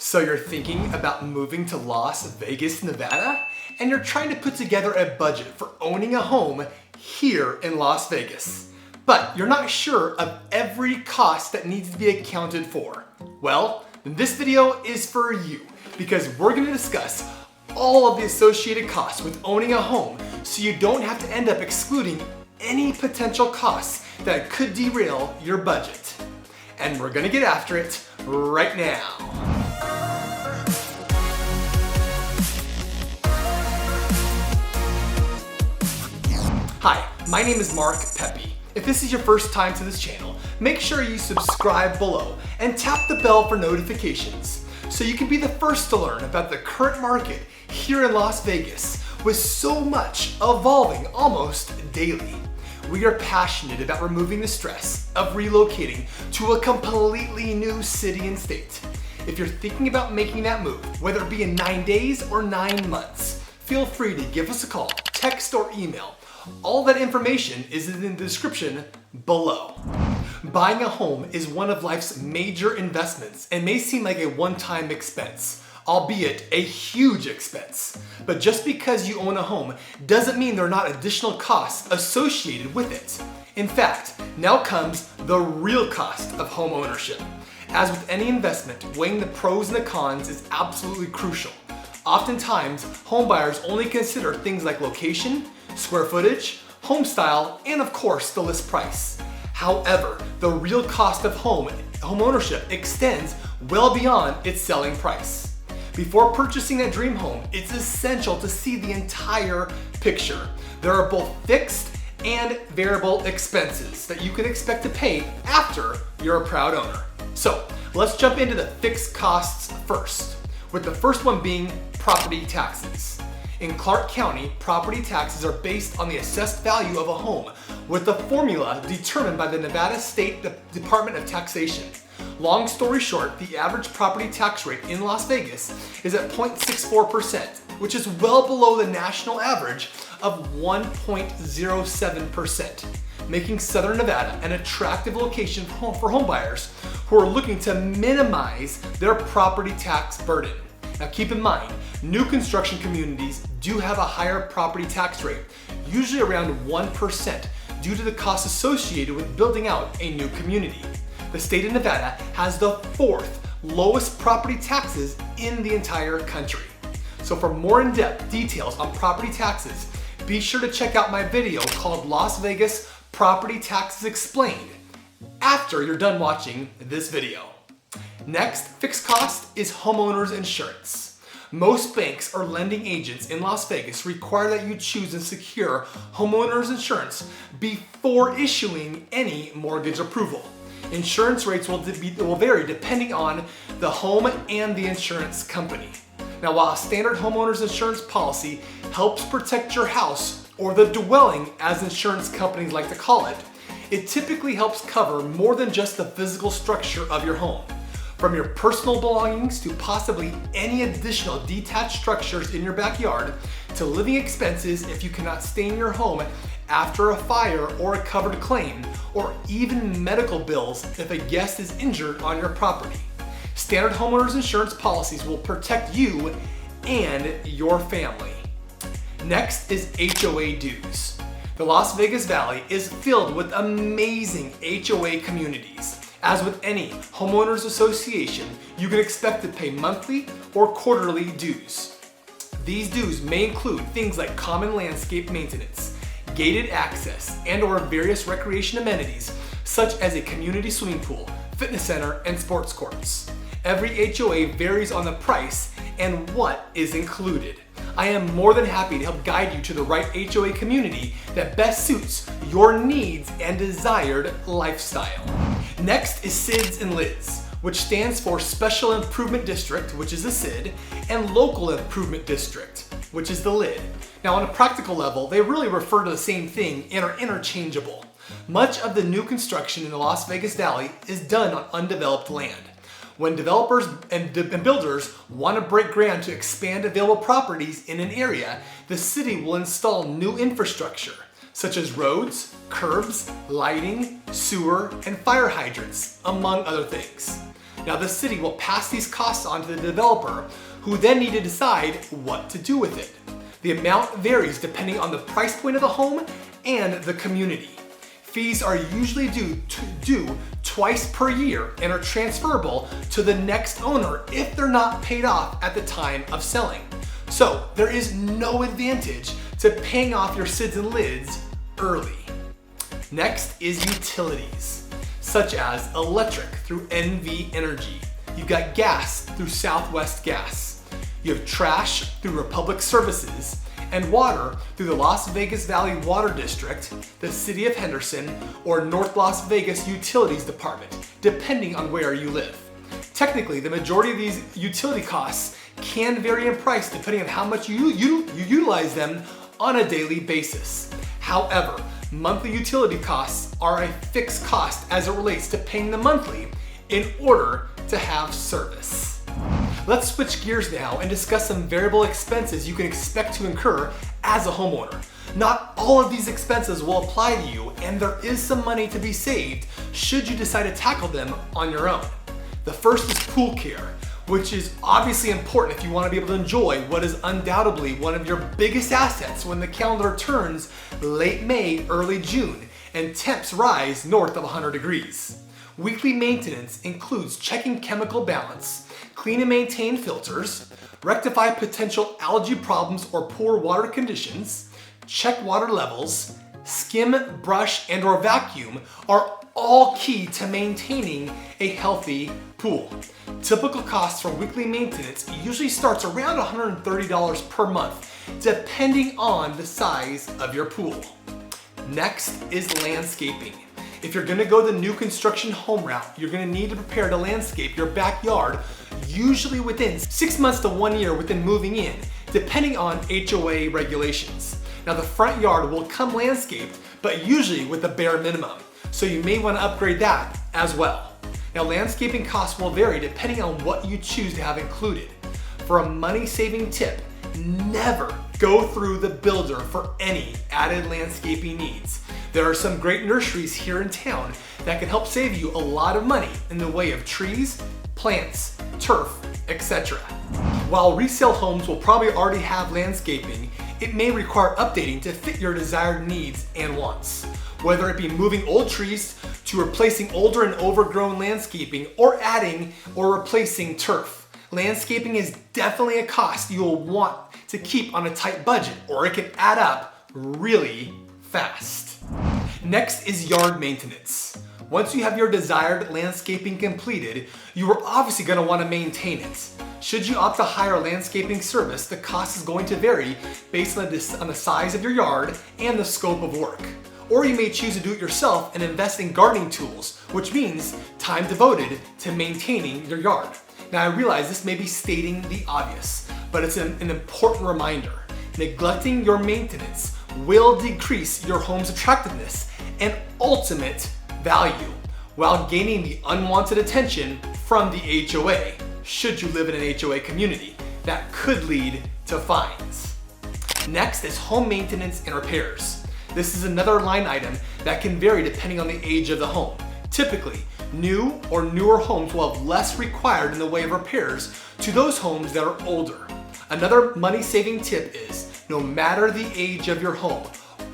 So you're thinking about moving to Las Vegas, Nevada, and you're trying to put together a budget for owning a home here in Las Vegas. But you're not sure of every cost that needs to be accounted for. Well, then this video is for you because we're going to discuss all of the associated costs with owning a home so you don't have to end up excluding any potential costs that could derail your budget. And we're going to get after it right now. Hi, my name is Pepe. If this is your first time to this channel, make sure you subscribe below and tap the bell for notifications so you can be the first to learn about the current market here in Las Vegas with so much evolving almost daily. We are passionate about removing the stress of relocating to a completely new city and state. If you're thinking about making that move, whether it be in 9 days or 9 months, feel free to give us a call, text, or email. All that information is in the description below. Buying a home is one of life's major investments and may seem like a one-time expense, albeit a huge expense. But just because you own a home doesn't mean there are not additional costs associated with it. In fact, now comes the real cost of home ownership. As with any investment, weighing the pros and the cons is absolutely crucial. Oftentimes, home buyers only consider things like location, square footage, home style, and of course, the list price. However, the real cost of home ownership extends well beyond its selling price. Before purchasing that dream home, it's essential to see the entire picture. There are both fixed and variable expenses that you can expect to pay after you're a proud owner. So let's jump into the fixed costs first, with the first one being property taxes. In Clark County, property taxes are based on the assessed value of a home with a formula determined by the Nevada State Department of Taxation. Long story short, the average property tax rate in Las Vegas is at 0.64%, which is well below the national average of 1.07%, making Southern Nevada an attractive location for home buyers who are looking to minimize their property tax burden. Now keep in mind, new construction communities do have a higher property tax rate, usually around 1%, due to the costs associated with building out a new community. The state of Nevada has the 4th lowest property taxes in the entire country. So for more in-depth details on property taxes, be sure to check out my video called Las Vegas Property Taxes Explained after you're done watching this video. Next, fixed cost is homeowners insurance. Most banks or lending agents in Las Vegas require that you choose and secure homeowners insurance before issuing any mortgage approval. Insurance rates will vary depending on the home and the insurance company. Now, while a standard homeowners insurance policy helps protect your house, or the dwelling as insurance companies like to call it, it typically helps cover more than just the physical structure of your home. From your personal belongings to possibly any additional detached structures in your backyard to living expenses if you cannot stay in your home after a fire or a covered claim, or even medical bills if a guest is injured on your property. Standard homeowners insurance policies will protect you and your family. Next is HOA dues. The Las Vegas Valley is filled with amazing HOA communities. As with any homeowners association, you can expect to pay monthly or quarterly dues. These dues may include things like common landscape maintenance, gated access, and/or various recreation amenities such as a community swimming pool, fitness center, and sports courts. Every HOA varies on the price and what is included. I am more than happy to help guide you to the right HOA community that best suits your needs and desired lifestyle. Next is SIDs and LIDs, which stands for Special Improvement District, which is the SID, and Local Improvement District, which is the LID. Now, on a practical level, they really refer to the same thing and are interchangeable. Much of the new construction in the Las Vegas Valley is done on undeveloped land. When developers and builders want to break ground to expand available properties in an area, the city will install new infrastructure, such as roads, curbs, lighting, sewer, and fire hydrants, among other things. Now the city will pass these costs on to the developer, who then need to decide what to do with it. The amount varies depending on the price point of the home and the community. Fees are usually due twice per year and are transferable to the next owner if they're not paid off at the time of selling. So there is no advantage to paying off your SIDS and LIDs early. Next is utilities, such as electric through NV Energy. You've got gas through Southwest Gas. You have trash through Republic Services, and water through the Las Vegas Valley Water District, the City of Henderson, or North Las Vegas Utilities Department, depending on where you live. Technically, the majority of these utility costs can vary in price depending on how much you utilize them on a daily basis. However, monthly utility costs are a fixed cost as it relates to paying them monthly in order to have service. Let's switch gears now and discuss some variable expenses you can expect to incur as a homeowner. Not all of these expenses will apply to you, and there is some money to be saved should you decide to tackle them on your own. The first is pool care, which is obviously important if you want to be able to enjoy what is undoubtedly one of your biggest assets when the calendar turns late May, early June, and temps rise north of 100 degrees. Weekly maintenance includes checking chemical balance, clean and maintain filters, rectify potential algae problems or poor water conditions, check water levels, skim, brush, and or vacuum are all key to maintaining a healthy pool. Typical costs for weekly maintenance usually starts around $130 per month, depending on the size of your pool. Next is landscaping. If you're gonna go the new construction home route, you're gonna need to prepare to landscape your backyard, usually within 6 months to 1 year within moving in, depending on HOA regulations. Now the front yard will come landscaped, but usually with the bare minimum, so you may wanna upgrade that as well. Now landscaping costs will vary depending on what you choose to have included. For a money-saving tip, never go through the builder for any added landscaping needs. There are some great nurseries here in town that can help save you a lot of money in the way of trees, plants, turf, etc. While resale homes will probably already have landscaping, it may require updating to fit your desired needs and wants. Whether it be moving old trees to replacing older and overgrown landscaping or adding or replacing turf. Landscaping is definitely a cost you will want to keep on a tight budget, or it can add up really fast. Next is yard maintenance. Once you have your desired landscaping completed, you are obviously going to want to maintain it. Should you opt to hire a landscaping service, the cost is going to vary based on the size of your yard and the scope of work. Or you may choose to do it yourself and invest in gardening tools, which means time devoted to maintaining your yard. Now I realize this may be stating the obvious, but it's an important reminder. Neglecting your maintenance will decrease your home's attractiveness and ultimate value, while gaining the unwanted attention from the HOA, should you live in an HOA community. That could lead to fines. Next is home maintenance and repairs. This is another line item that can vary depending on the age of the home. Typically, new or newer homes will have less required in the way of repairs to those homes that are older. Another money-saving tip is, no matter the age of your home,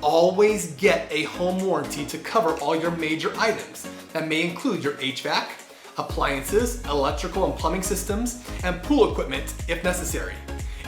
always get a home warranty to cover all your major items. That may include your HVAC, appliances, electrical and plumbing systems, and pool equipment if necessary.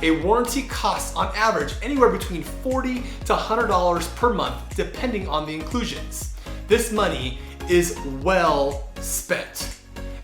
A warranty costs on average anywhere between $40 to $100 per month depending on the inclusions. This money is well spent.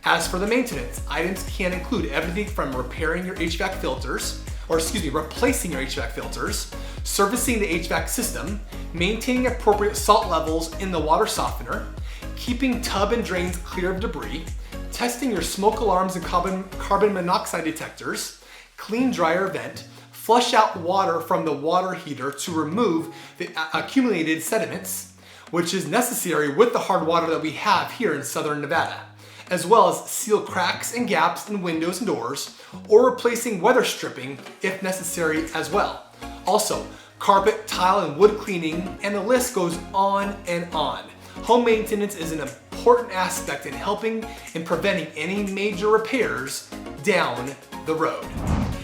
As for the maintenance, items can include everything from repairing your HVAC filters, replacing your HVAC filters, servicing the HVAC system, maintaining appropriate salt levels in the water softener, keeping tub and drains clear of debris, testing your smoke alarms and carbon monoxide detectors, clean dryer vent, flush out water from the water heater to remove the accumulated sediments, which is necessary with the hard water that we have here in southern Nevada, as well as seal cracks and gaps in windows and doors, or replacing weather stripping if necessary as well. Also, carpet, tile, and wood cleaning, and the list goes on and on. home maintenance is an important aspect in helping and preventing any major repairs down the road.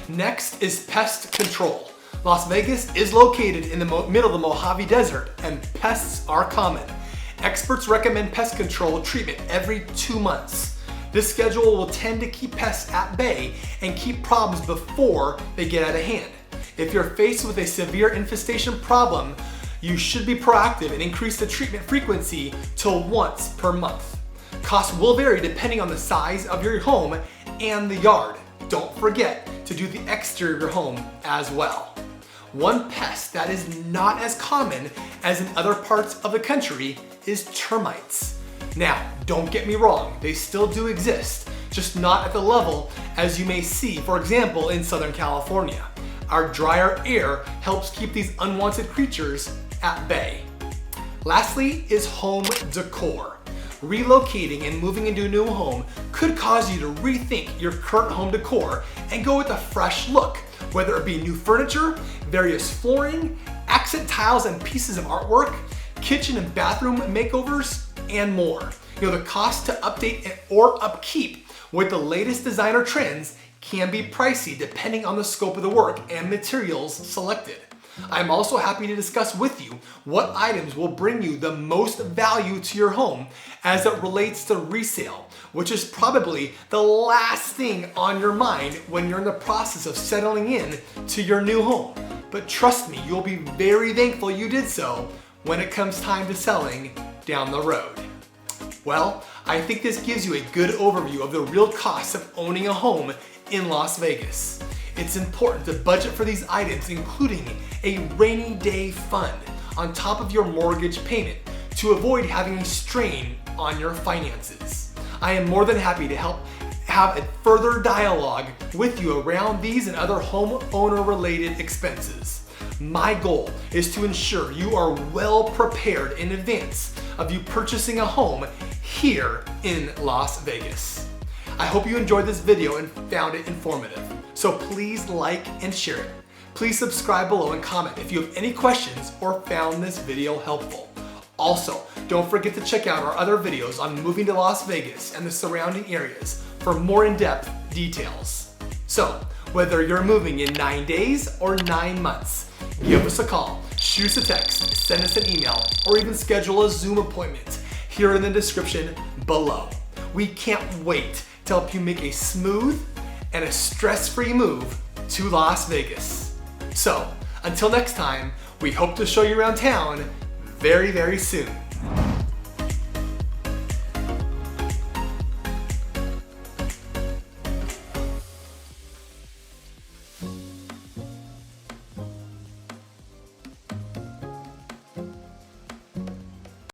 Next is pest control. Las Vegas is located in the middle of the Mojave Desert and pests are common. Experts recommend pest control treatment every 2 months. This schedule will tend to keep pests at bay and keep problems before they get out of hand. If you're faced with a severe infestation problem, you should be proactive and increase the treatment frequency to once per month. Costs will vary depending on the size of your home and the yard. Don't forget to do the exterior of your home as well. One pest that is not as common as in other parts of the country is termites. Now, don't get me wrong, they still do exist, just not at the level as you may see, for example, in Southern California. Our drier air helps keep these unwanted creatures at bay. Lastly is home decor. Relocating and moving into a new home could cause you to rethink your current home decor and go with a fresh look, whether it be new furniture, various flooring, accent tiles and pieces of artwork, kitchen and bathroom makeovers, and more. The cost to update or upkeep with the latest designer trends can be pricey depending on the scope of the work and materials selected. I'm also happy to discuss with you what items will bring you the most value to your home as it relates to resale, which is probably the last thing on your mind when you're in the process of settling in to your new home. But trust me, you'll be very thankful you did so when it comes time to selling down the road. Well, I think this gives you a good overview of the real costs of owning a home in Las Vegas. It's important to budget for these items, including a rainy day fund on top of your mortgage payment to avoid having a strain on your finances. I am more than happy to help have a further dialogue with you around these and other homeowner related expenses. My goal is to ensure you are well prepared in advance of you purchasing a home here in Las Vegas. I hope you enjoyed this video and found it informative. So please like and share it. Please subscribe below and comment if you have any questions or found this video helpful. Also, don't forget to check out our other videos on moving to Las Vegas and the surrounding areas for more in-depth details. So, whether you're moving in 9 days or 9 months, give us a call, shoot us a text, send us an email, or even schedule a Zoom appointment here in the description below. We can't wait to help you make a smooth and a stress-free move to Las Vegas. So, until next time, we hope to show you around town very, very soon.